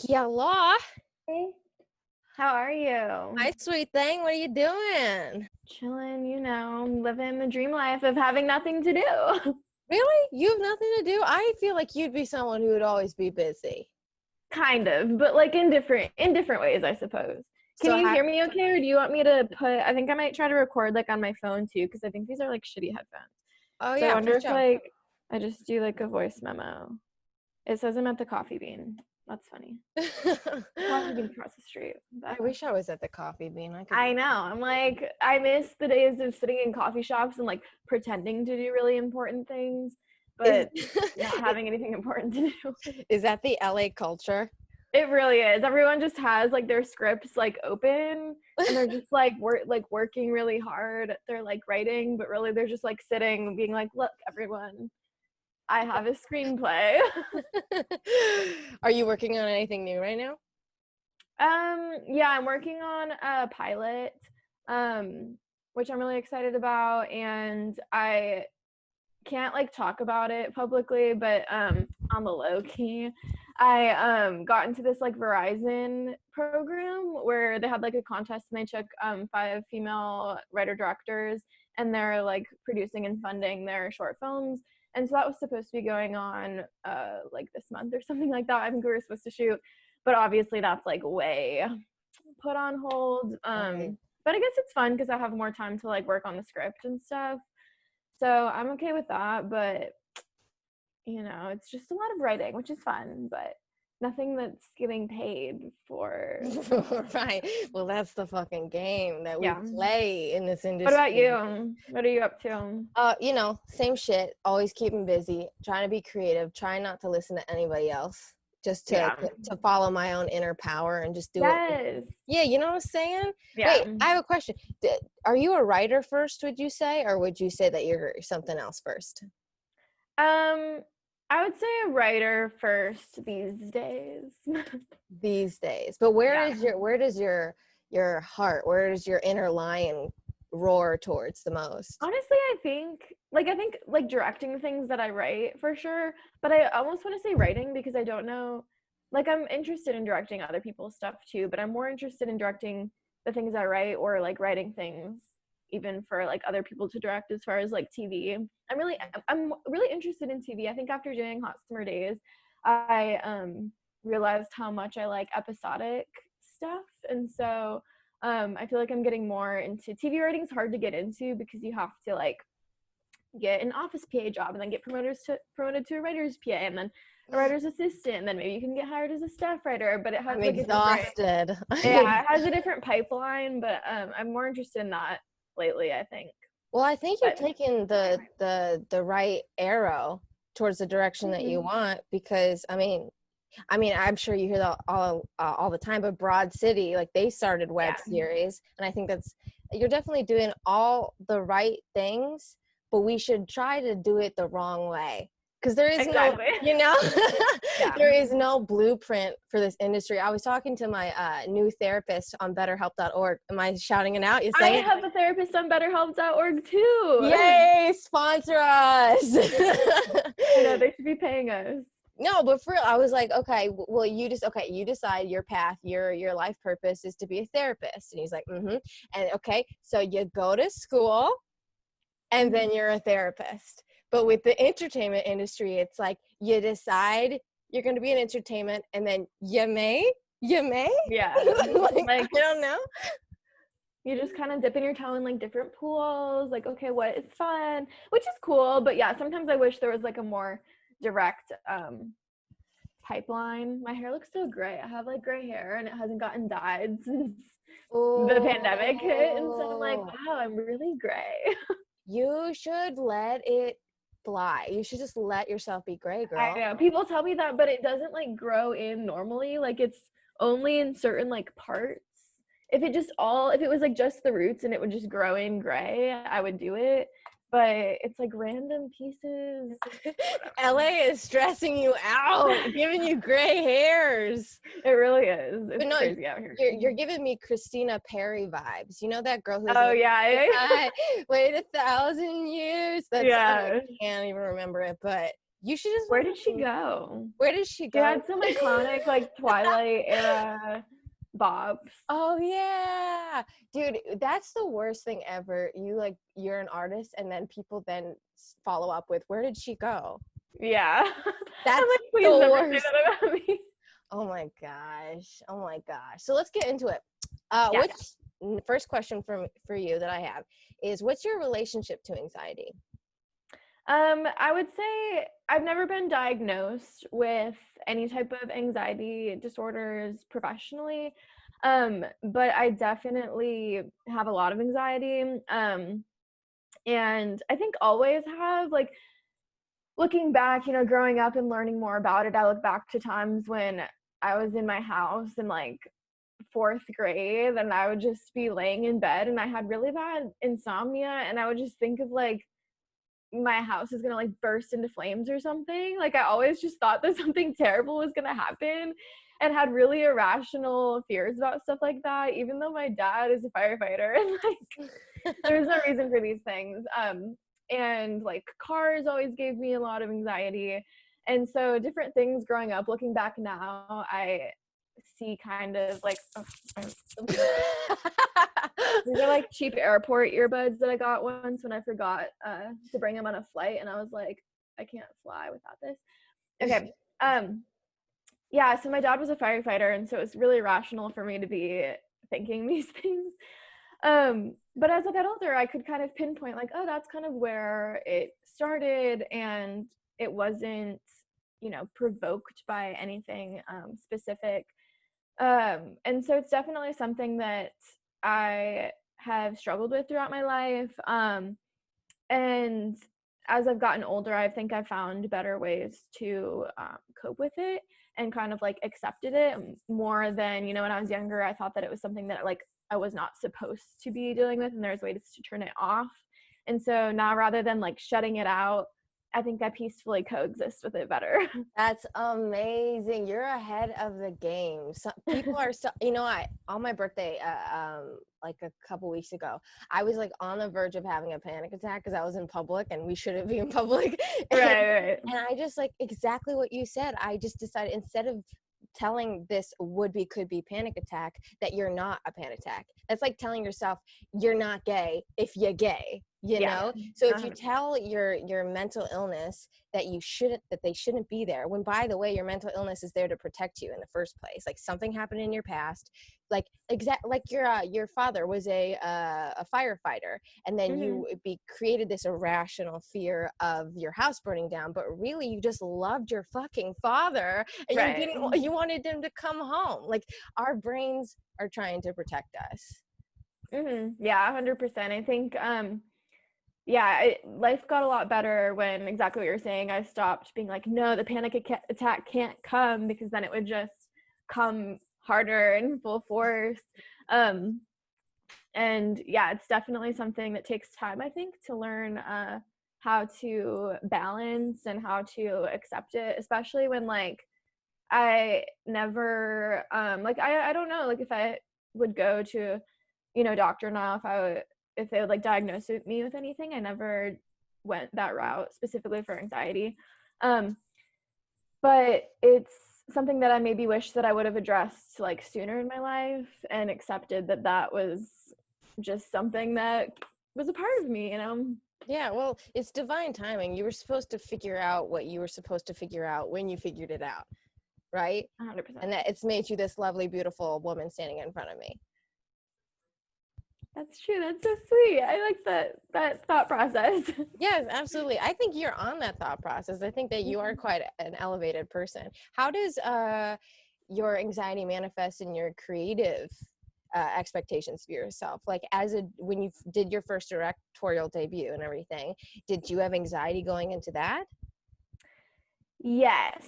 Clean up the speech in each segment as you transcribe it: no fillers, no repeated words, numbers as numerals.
Hello. Hey, how are you? Hi, sweet thing. What are you doing? Chilling, living the dream life of having nothing to do. Really? You have nothing to do? I feel like you'd be someone who would always be busy. Kind of, but like in different ways, I suppose. Can So you how, hear me okay, or do you want me to I think I might try to record like on my phone too, because I think these are like shitty headphones. oh So I yeah, for wonder if sure. like I just do like a voice memo. It says I'm at the Coffee Bean. That's funny. Coffee Bean across the street. I But wish I was at the Coffee Bean. I know. I'm like, I miss the days of sitting in coffee shops and like pretending to do really important things, Is but not having anything important to do. is that the LA culture? It really is. Everyone just has like their scripts like open and they're just like working really hard. They're like writing, but really they're just like sitting being like, look, everyone, I have a screenplay. Are you working on anything new right now? Yeah, I'm working on a pilot, which I'm really excited about, and I can't like talk about it publicly, but on the low key, I got into this like Verizon program where they had like a contest and they took 5 female writer directors and they're like producing and funding their short films. And so that was supposed to be going on like this month or something like that. I think we were supposed to shoot, but obviously that's like way put on hold. Right. But I guess it's fun because I have more time to like work on the script and stuff. So I'm okay with that, but it's just a lot of writing, which is fun, but nothing that's getting paid for. Right. Well, that's the fucking game that we Yeah. play in this industry. What about you? What are you up to? Same shit. Always keeping busy, trying to be creative, trying not to listen to anybody else, just to Yeah. to follow my own inner power and just do it. Yes. Yeah, you know what I'm saying? Yeah. Wait, I have a question. Are you a writer first, would you say, or would you say that you're something else first? I would say a writer first these days. These days. But Yeah. where does your heart, where does your inner lion roar towards the most? Honestly, I think like directing things that I write for sure, but I almost want to say writing because I don't know. Like I'm interested in directing other people's stuff too, but I'm more interested in directing the things I write or like writing things even for like other people to direct as far as like TV. I'm really interested in TV. I think after doing Hot Summer Daze, I realized how much I like episodic stuff, and so I feel like I'm getting more into TV writing. Is hard to get into because you have to like get an office PA job and then get promoted to a writer's PA and then a writer's assistant, and then maybe you can get hired as a staff writer. But it has I'm like exhausted. yeah, it has a different pipeline. But I'm more interested in that lately, I think. Well, I think you're taking the right arrow towards the direction that you want, because I mean, I'm sure you hear that all the time, but Broad City, like they started web series, and I think you're definitely doing all the right things, but we should try to do it the wrong way. Because there is no, there is no blueprint for this industry. I was talking to my new therapist on BetterHelp.org. Am I shouting it out? I have a therapist on BetterHelp.org too. Yay! Sponsor us. I know, they should be paying us. No, but for real, I was like, okay, well, you decide your path, your life purpose is to be a therapist. And he's like, and okay, so you go to school, and then you're a therapist. But with the entertainment industry, it's like you decide you're going to be in entertainment, and then you may. Yeah. like, I don't know. You just kind of dipping your toe in like different pools. Like, okay, what is fun? Which is cool. But yeah, sometimes I wish there was like a more direct pipeline. My hair looks so gray. I have like gray hair and it hasn't gotten dyed since the pandemic hit. And so I'm like, wow, I'm really gray. You should let it fly. You should just let yourself be gray, girl. I know. People tell me that, but it doesn't like grow in normally. Like it's only in certain like parts. If it was like just the roots and it would just grow in gray, I would do it. But it's like random pieces. LA is stressing you out, giving you gray hairs. It really is. It's crazy out here. You're giving me Christina Perry vibes. You know that girl who's wait 1,000 years? I can't even remember it, but You should just Where did she go? Where did she She go? had some iconic like Twilight era bobs. Oh yeah, dude, that's the worst thing ever. You're an artist, and then people then follow up with, "Where did she go?" Yeah. That's I'm like, please the never worst. say that about me. Oh my gosh. Oh my gosh. So let's get into it. Yeah. First question for you that I have is, what's your relationship to anxiety? I would say I've never been diagnosed with any type of anxiety disorders professionally. But I definitely have a lot of anxiety. And I think always have, like, looking back, growing up and learning more about it, I look back to times when I was in my house in like fourth grade and I would just be laying in bed and I had really bad insomnia and I would just think of like my house is gonna like burst into flames or something. Like I always just thought that something terrible was gonna happen and had really irrational fears about stuff like that, even though my dad is a firefighter and like there's no reason for these things. And like cars always gave me a lot of anxiety. And so different things growing up, looking back now, I see kind of like these are like cheap airport earbuds that I got once when I forgot to bring them on a flight, and I was like, I can't fly without this. Okay. Yeah, so my dad was a firefighter, and so it's really rational for me to be thinking these things. But as I got older, I could kind of pinpoint like, oh, that's kind of where it started, and it wasn't, provoked by anything specific. And so it's definitely something that I have struggled with throughout my life. And as I've gotten older, I think I've found better ways to cope with it and kind of like accepted it more than, when I was younger, I thought that it was something that like I was not supposed to be dealing with and there's ways to turn it off. And so now rather than like shutting it out, I think I peacefully coexist with it better. That's amazing. You're ahead of the game. So people are so, on my birthday, like a couple weeks ago, I was like on the verge of having a panic attack because I was in public and we shouldn't be in public. Right. And I just like exactly what you said. I just decided instead of telling this could be panic attack that you're not a panic attack. That's like telling yourself you're not gay if you're gay. Know, so if you tell your mental illness that they shouldn't be there, when by the way your mental illness is there to protect you in the first place, like something happened in your past, like your father was a firefighter, and then you created this irrational fear of your house burning down, but really you just loved your fucking father and you wanted him to come home. Like our brains are trying to protect us. Yeah, 100%. I think life got a lot better when, exactly what you're saying, I stopped being like, no, the panic attack can't come, because then it would just come harder and full force. And yeah, it's definitely something that takes time, I think, to learn how to balance and how to accept it, especially when like I never I don't know, like if I would go to doctor now, if they would like diagnose me with anything, I never went that route specifically for anxiety. But it's something that I maybe wish that I would have addressed like sooner in my life and accepted that was just something that was a part of me, Yeah, well, it's divine timing. You were supposed to figure out what you were supposed to figure out when you figured it out, right? 100%. And that it's made you this lovely, beautiful woman standing in front of me. That's true. That's so sweet. I like that thought process. Yes, absolutely. I think you're on that thought process. I think that you are quite an elevated person. How does your anxiety manifest in your creative expectations for yourself? Like when you did your first directorial debut and everything, did you have anxiety going into that? Yes,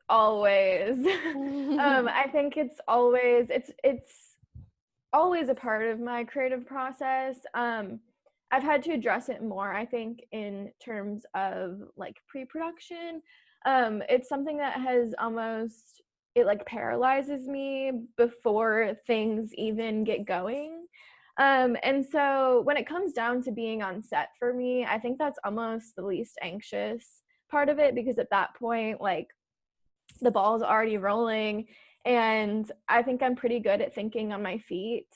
always. I think it's always a part of my creative process. I've had to address it more, I think, in terms of like pre-production. It's something that has it like paralyzes me before things even get going. And so when it comes down to being on set for me, I think that's almost the least anxious part of it, because at that point, like, the ball's already rolling, and I think I'm pretty good at thinking on my feet,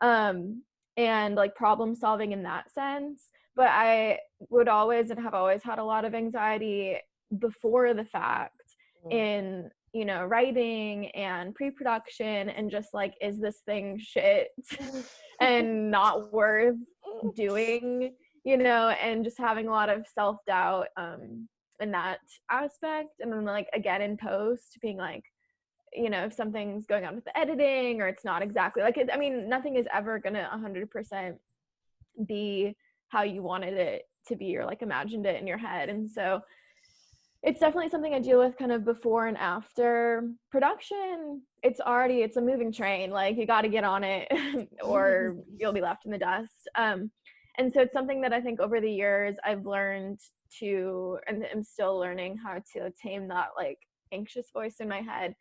and like problem solving in that sense. But I would always and have always had a lot of anxiety before the fact in, you know, writing and pre-production, and just like, is this thing shit and not worth doing, you know, and just having a lot of self-doubt in that aspect. And then like, again, in post, being like, you know, if something's going on with the editing, or it's not exactly like it, I mean, nothing is ever gonna 100% be how you wanted it to be, or like imagined it in your head. And so it's definitely something I deal with kind of before and after production. It's a moving train, like you got to get on it or you'll be left in the dust. And so it's something that I think over the years I've learned to, and I'm still learning how to tame that like anxious voice in my head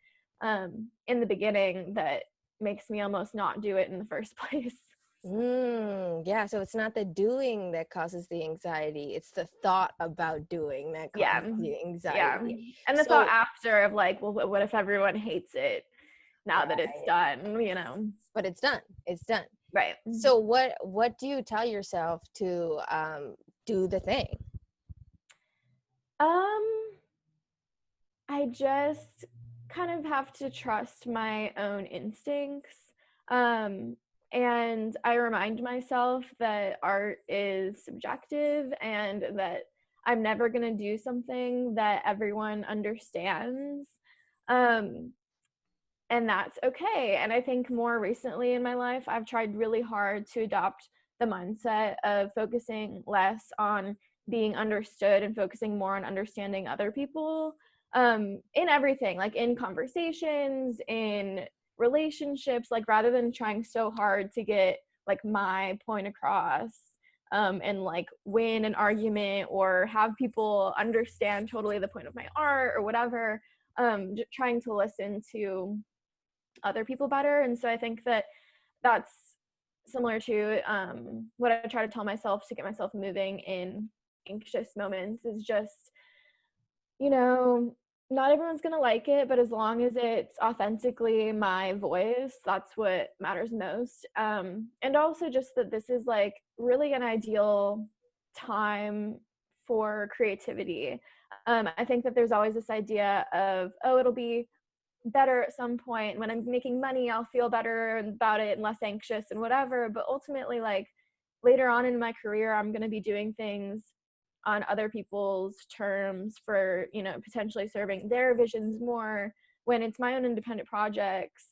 in the beginning that makes me almost not do it in the first place. Yeah, so it's not the doing that causes the anxiety, it's the thought about doing that causes the anxiety. And the thought after of like, well, what if everyone hates it now that it's done, you know? But it's done. Right. So what do you tell yourself to do the thing? I just kind of have to trust my own instincts. And I remind myself that art is subjective, and that I'm never going to do something that everyone understands. And that's okay. And I think more recently in my life, I've tried really hard to adopt the mindset of focusing less on being understood and focusing more on understanding other people in everything, like in conversations, in relationships, like rather than trying so hard to get like my point across and like win an argument or have people understand totally the point of my art or whatever, just trying to listen to other people better. And so I think that that's similar to what I try to tell myself to get myself moving in anxious moments, is just, you know, not everyone's gonna like it, but as long as it's authentically my voice, that's what matters most. And also just that this is like really an ideal time for creativity. I think that there's always this idea of, oh, it'll be better at some point when I'm making money, I'll feel better about it and less anxious and whatever. But ultimately, like later on in my career, I'm gonna be doing things on other people's terms for, you know, potentially serving their visions more. When it's my own independent projects,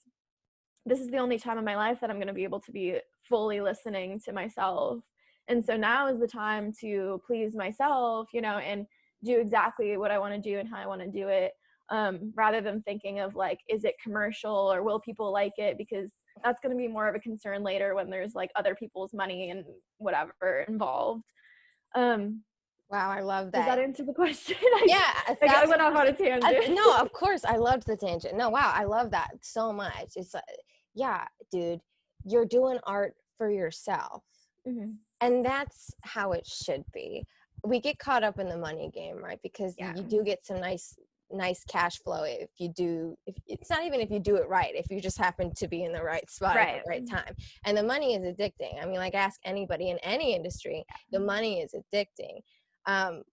this is the only time in my life that I'm going to be able to be fully listening to myself. And so now is the time to please myself, you know, and do exactly what I want to do and how I want to do it, rather than thinking of like, is it commercial or will people like it? Because that's going to be more of a concern later when there's like other people's money and whatever involved. Wow, I love that. Does that answer the question? Yeah, I went off on a tangent. No, of course, I loved the tangent. No, wow, I love that so much. It's yeah, dude, you're doing art for yourself, and that's how it should be. We get caught up in the money game, right? Because you do get some nice cash flow if you do. If it's not even if you do it right, if you just happen to be in the right spot at the right time. And the money is addicting. I mean, like ask anybody in any industry, the money is addicting. Do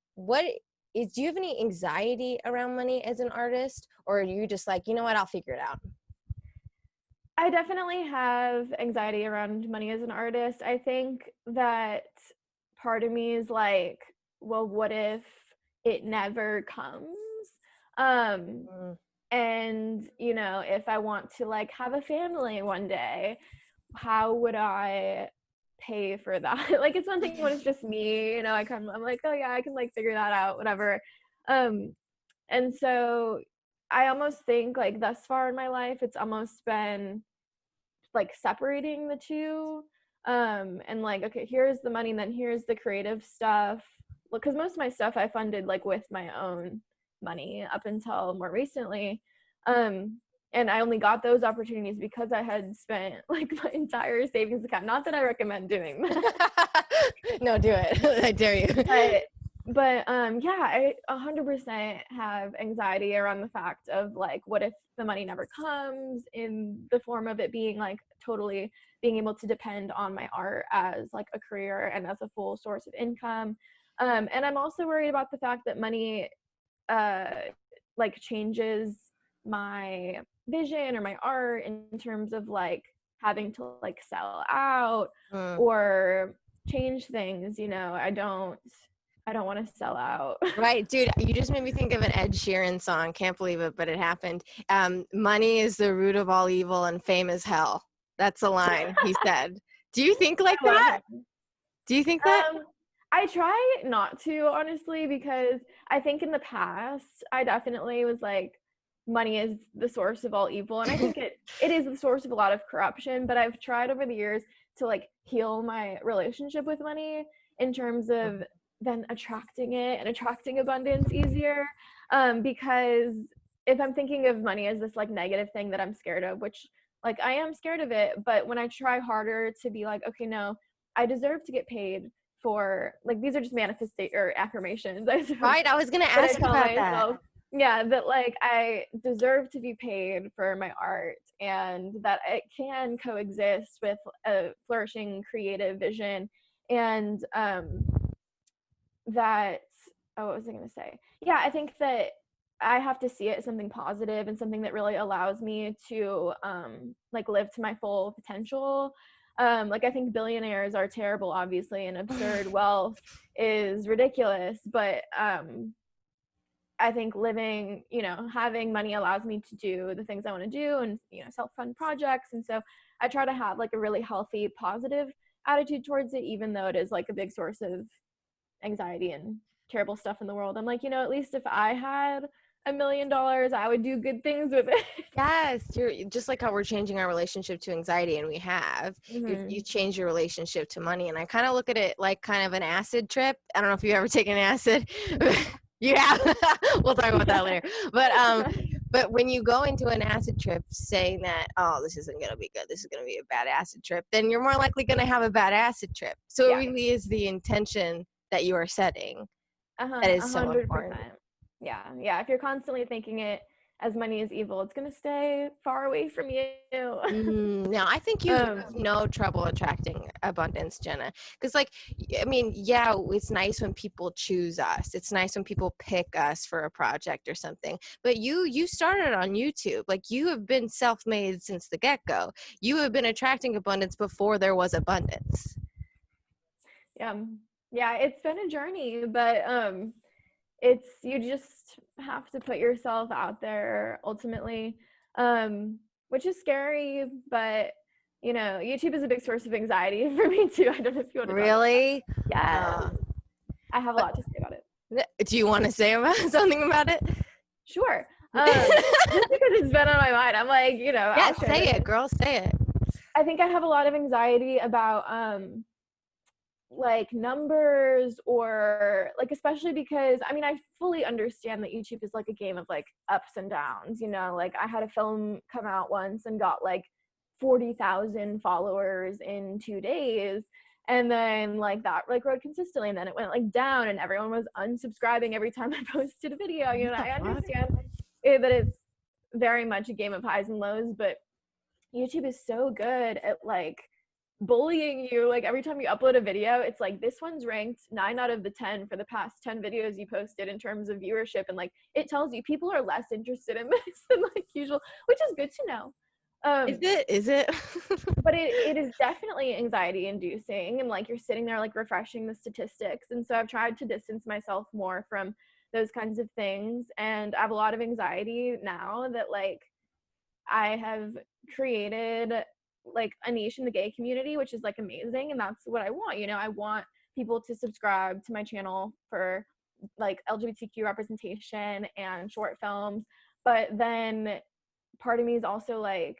you have any anxiety around money as an artist, or are you just like, you know what, I'll figure it out? I definitely have anxiety around money as an artist. I think that part of me is like, well, what if it never comes? And, you know, if I want to like have a family one day, how would I pay for that? Like, it's one thing when it's just me, you know, I'm like, oh yeah, I can like figure that out, whatever. And so I almost think like thus far in my life, it's almost been like separating the two, and like, okay, here's the money and then here's the creative stuff. Because most of my stuff I funded like with my own money up until more recently. And I only got those opportunities because I had spent like my entire savings account. Not that I recommend doing that. No, do it. I dare you. But yeah, I 100% have anxiety around the fact of like, what if the money never comes, in the form of it being like totally being able to depend on my art as like a career and as a full source of income. And I'm also worried about the fact that money uh like changes my vision or my art in terms of like having to like sell out Mm. or change things, you know. I don't want to sell out. Right, dude, you just made me think of an Ed Sheeran song. Can't believe it, but it happened. Money is the root of all evil and fame is hell. That's a line he said. Do you think like I love that? him. Do you think that? I try not to, honestly, because I think in the past I definitely was like, money is the source of all evil, and I think it is the source of a lot of corruption. But I've tried over the years to like heal my relationship with money in terms of then attracting it and attracting abundance easier. Because if I'm thinking of money as this like negative thing that I'm scared of, which like I am scared of it, but when I try harder to be like, okay, no, I deserve to get paid for like, these are just manifestation or affirmations, I suppose, Right, I was gonna that I ask you tell about that. myself. Yeah, that like I deserve to be paid for my art, and that it can coexist with a flourishing creative vision. And that, oh, what was I going to say? Yeah, I think that I have to see it as something positive and something that really allows me to like live to my full potential. Like I think billionaires are terrible, obviously, and absurd wealth is ridiculous, but I think living, you know, having money allows me to do the things I want to do and, you know, self-fund projects. And so I try to have like a really healthy, positive attitude towards it, even though it is like a big source of anxiety and terrible stuff in the world. I'm like, you know, at least if I had $1 million, I would do good things with it. Yes, you're just like how we're changing our relationship to anxiety, and we have. You change your relationship to money, and I kind of look at it like kind of an acid trip. I don't know if you've ever taken acid. You have. We'll talk about that later. But when you go into an acid trip saying that, oh, this isn't gonna be good, this is gonna be a bad acid trip, then you're more likely gonna have a bad acid trip. So Yeah. it really is the intention that you are setting that is so 100%. important. Yeah. If you're constantly thinking it as money is evil, it's gonna stay far away from you. Now, I think you have no trouble attracting abundance, Jenna. Because, like, I mean, yeah, it's nice when people choose us. It's nice when people pick us for a project or something. But you started on YouTube. Like, you have been self-made since the get-go. You have been attracting abundance before there was abundance. Yeah, it's been a journey, but it's, you just have to put yourself out there ultimately, which is scary, but you know, YouTube is a big source of anxiety for me too. I don't know if you want to talk about Really? that. Yeah, I have a lot to say about it. Do you want to say about something about it? Sure. Just because it's been on my mind, I'm like, you know, Yeah, I'll share say this. it, girl, say it. I think I have a lot of anxiety about like numbers, or like, especially because I mean, I fully understand that YouTube is like a game of like ups and downs, you know. Like I had a film come out once and got like 40,000 followers in 2 days, and then like that like rode consistently, and then it went like down and everyone was unsubscribing every time I posted a video, you know. I understand that it's very much a game of highs and lows, but YouTube is so good at like bullying you. Like every time you upload a video, it's like, this one's ranked 9 out of the 10 for the past 10 videos you posted in terms of viewership, and like it tells you people are less interested in this than like usual, which is good to know. Is it But it is definitely anxiety inducing, and like you're sitting there like refreshing the statistics. And so I've tried to distance myself more from those kinds of things, and I have a lot of anxiety now that like I have created like a niche in the gay community, which is like amazing. And that's what I want. You know, I want people to subscribe to my channel for like LGBTQ representation and short films. But then part of me is also like,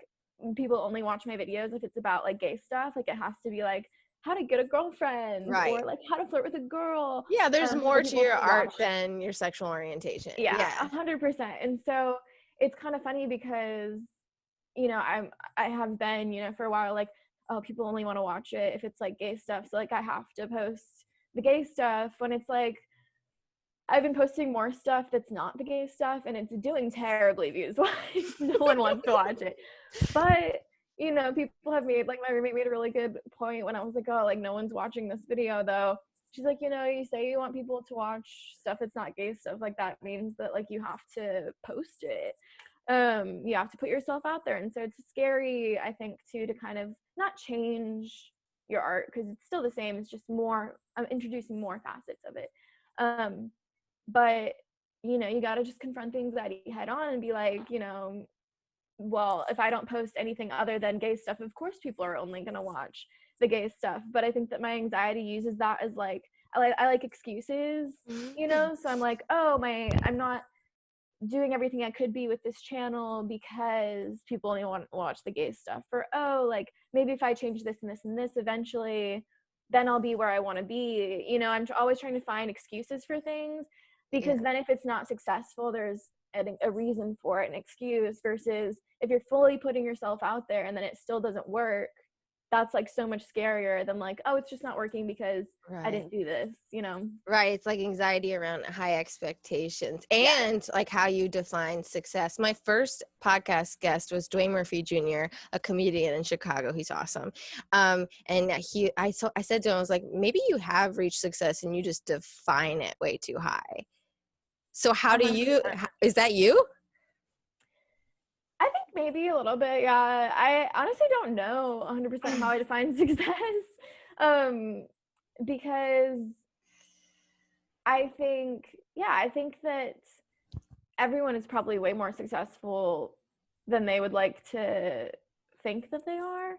people only watch my videos if it's about like gay stuff. Like it has to be like how to get a girlfriend, right? or like how to flirt with a girl. Yeah, there's more to your art watch. than your sexual orientation. Yeah, 100%. And so it's kind of funny because, you know, I have been, you know, for a while like, oh, people only want to watch it if it's like gay stuff, so like I have to post the gay stuff, when it's like, I've been posting more stuff that's not the gay stuff, and it's doing terribly views-wise. No one wants to watch it. But, you know, people have made, like, my roommate made a really good point when I was like, oh, like, no one's watching this video, though. She's like, you know, you say you want people to watch stuff that's not gay stuff, like, that means that, like, you have to post it. You have to put yourself out there. And so it's scary, I think, too, to kind of not change your art, because it's still the same. It's just more, I'm introducing more facets of it. But, you know, you got to just confront the anxiety head on and be like, you know, well, if I don't post anything other than gay stuff, of course people are only going to watch the gay stuff. But I think that my anxiety uses that as like, I like excuses, you know? So I'm like, oh, I'm not doing everything I could be with this channel because people only want to watch the gay stuff. Or, oh, like, maybe if I change this and this and this eventually, then I'll be where I want to be. You know, I'm always trying to find excuses for things, because then if it's not successful, there's a reason for it, an excuse, versus if you're fully putting yourself out there and then it still doesn't work, that's like so much scarier than like, oh, it's just not working because I didn't do this, you know? Right. It's like anxiety around high expectations and like how you define success. My first podcast guest was Dwayne Murphy Jr., a comedian in Chicago. He's awesome. And I said to him, I was like, maybe you have reached success and you just define it way too high. So how do you, is that you? I think maybe a little bit, yeah. I honestly don't know 100% how I define success, because I think that everyone is probably way more successful than they would like to think that they are.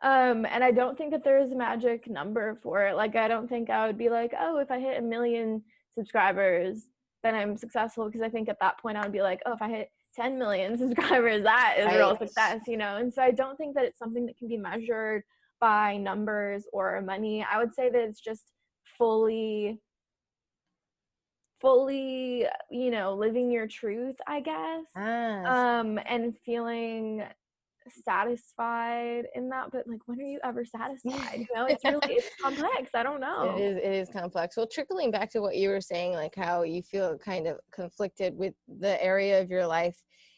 And I don't think that there's a magic number for it. Like, I don't think I would be like, oh, if I hit 1 million subscribers, then I'm successful, because I think at that point I would be like, oh, if I hit 10 million subscribers, that is real success, you know? And so I don't think that it's something that can be measured by numbers or money. I would say that it's just fully, you know, living your truth, I guess. And feeling satisfied in that. But like, when are you ever satisfied? You know, it's complex. I don't know. It is complex. Well, trickling back to what you were saying, like how you feel kind of conflicted with the area of your life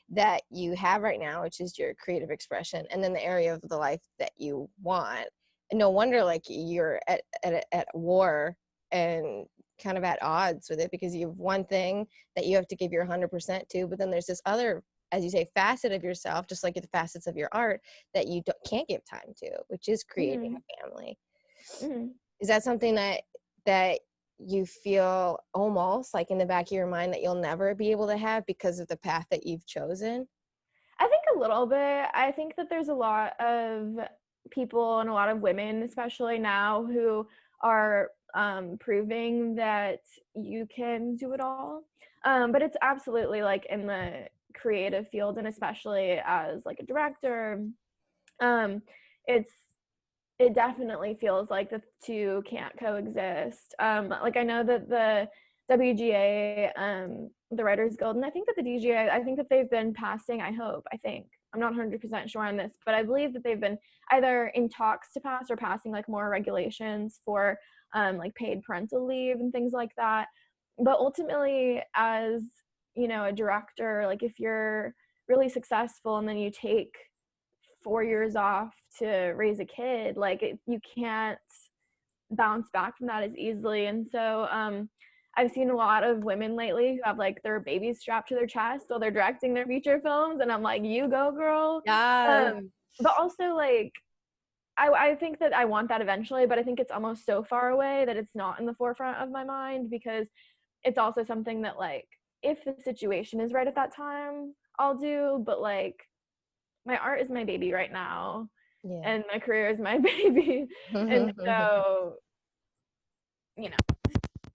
that you have right now, which is your creative expression, and then the area of the life that you want. And no wonder like you're at war and kind of at odds with it, because you have one thing that you have to give your 100% to, but then there's this other, as you say, facet of yourself, just like the facets of your art, that you can't give time to, which is creating a family. Is that something that you feel almost like in the back of your mind that you'll never be able to have because of the path that you've chosen? I think a little bit. I think that there's a lot of people, and a lot of women especially now, who are proving that you can do it all. But it's absolutely like in the creative field, and especially as like a director, it definitely feels like the two can't coexist. Like, I know that the WGA, the Writers Guild, and I think that the DGA, I think that they've been passing, I'm not 100% sure on this, but I believe that they've been either in talks to pass or passing like more regulations for like paid parental leave and things like that. But ultimately, as you know, a director, like if you're really successful and then you take 4 years off to raise a kid, like you can't bounce back from that as easily. And so I've seen a lot of women lately who have like their babies strapped to their chest while they're directing their feature films, and I'm like, you go, girl. But also, like, I think that I want that eventually, but I think it's almost so far away that it's not in the forefront of my mind, because it's also something that, like, if the situation is right at that time, I'll do. But like, my art is my baby right now, and my career is my baby. And so, you know.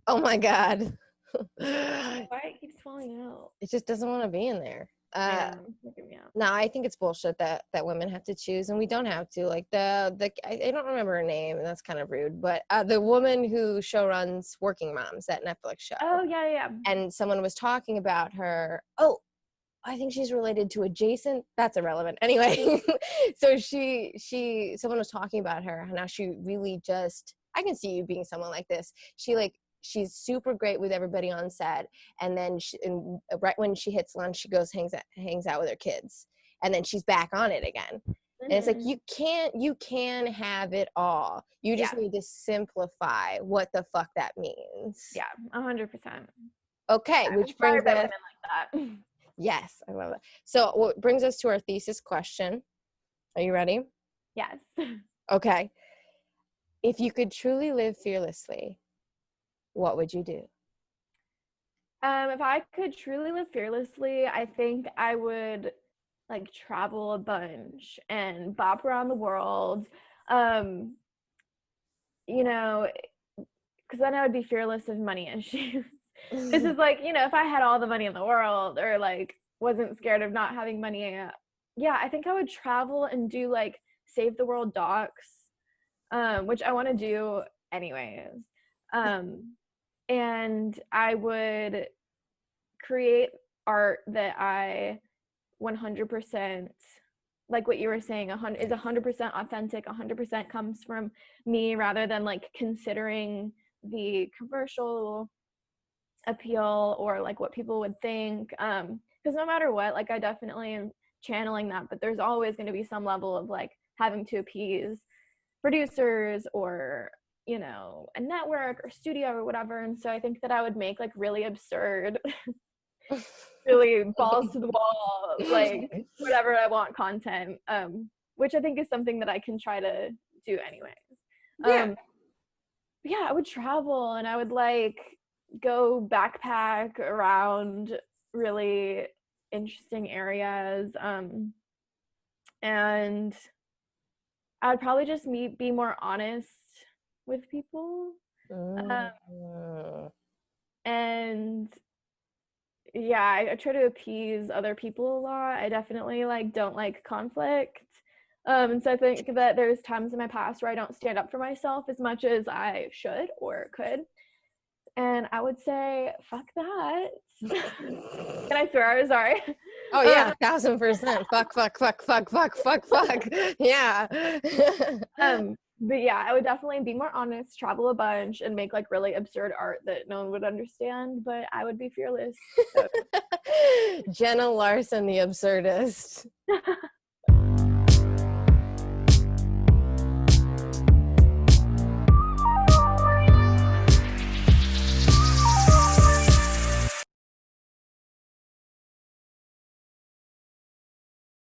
Oh my God. Why it keeps falling out? It just doesn't want to be in there. No, I think it's bullshit that women have to choose, and we don't have to. Like I don't remember her name, and that's kind of rude, but the woman who showruns Working Moms, that Netflix show. Oh yeah. And someone was talking about her. Oh, I think she's related to Adjacent. That's irrelevant. Anyway, so someone was talking about her, and now she really just, I can see you being someone like this. She like she's super great with everybody on set, and then right when she hits lunch, she goes hangs out with her kids, and then she's back on it again. And it's like, you can have it all. You just need to simplify what the fuck that means. Yeah, 100%. Okay, yeah, which brings us like that. Yes, I love that. So what brings us to our thesis question. Are you ready? Yes. Okay. If you could truly live fearlessly, what would you do? If I could truly live fearlessly, I think I would like travel a bunch and bop around the world. You know, because then I would be fearless of money issues. This is like, you know, if I had all the money in the world, or like wasn't scared of not having money, yeah, I think I would travel and do like save the world docs, which I want to do anyways. And I would create art that I 100%, like what you were saying, is 100% authentic, 100% comes from me, rather than like considering the commercial appeal or like what people would think. Because no matter what, like I definitely am channeling that, but there's always going to be some level of like having to appease producers or, you know, a network or studio or whatever. And so I think that I would make like really absurd really balls to the wall, like whatever I want content, which I think is something that I can try to do anyways. Yeah, I would travel and I would like go backpack around really interesting areas, and I'd probably just be more honest with people, and yeah, I try to appease other people a lot. I definitely like don't like conflict. And so I think that there's times in my past where I don't stand up for myself as much as I should or could. And I would say, fuck that. Can I swear? Sorry. Oh yeah, 1000%. Fuck. Yeah. But yeah, I would definitely be more honest, travel a bunch, and make like really absurd art that no one would understand, but I would be fearless. So. Jenna Larson, the absurdist.